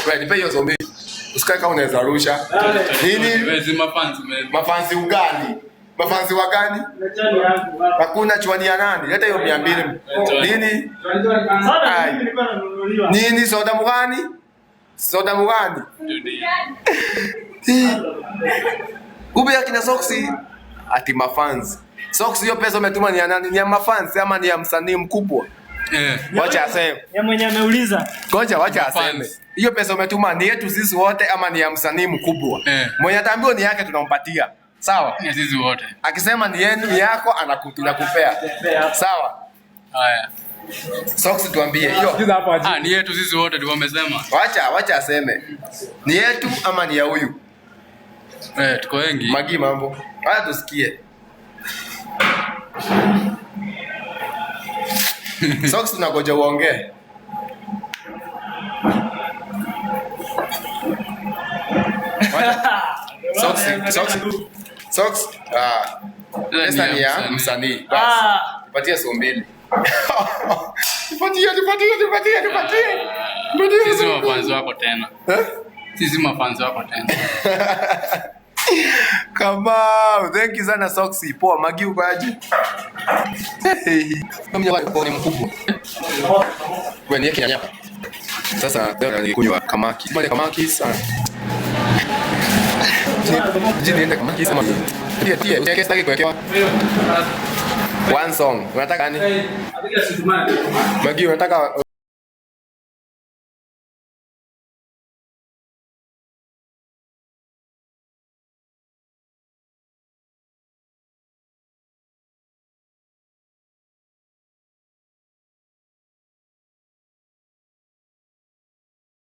Wewe nipe hiyo zombie. Usikae kama unaweza rusha. Nini? Mafanzi ugali. Mafanzi wa gani? Hakuna chwani ya nani? Leta hiyo 200. Nini? Nini soda mgani? Soda mgani? Kumbe akina Soksi ati mafanzi. Soksi hiyo pesa umetuma ni ya nani? Ni ya mafanzi ama ni ya msanii mkubwa? Wacha aseme. Yeye mwenyewe ameuliza. Ngoja wacha aseme. Hiyo pesa umetuma ni yetu sisi wote ama ni ya msanii mkubwa? Mwenye ataambiwa ni yake tunampatia. Sawa? Ni sisi wote. Akisema ni yenu ni yako anakupea. Sawa? Haya. Soksi tuambie hiyo. Ni yetu sisi wote ndio wamesema. Wacha aseme. Ni yetu ama ni ya huyu? Tuko wengi. Magi mambo. Haya tusikie. Soksi tunagoja uongee. Soksi. Pesa ni ya msanii. Patia so mbili. Tupatie. Sisi mafanzi wako tena. Sisi mafanzi wako tena. Kamau, thank you sana Soksi. Poa, Magi uko aje? Mimi ni mkubwa. Wewe ni yake nyapa. Sasa leo nilikunywa kamaki. Mbona kamaki sana? Jini nenda kamaki sama. Tie, unataka staki kuwekewa. One song. Unataka nini? Magi unataka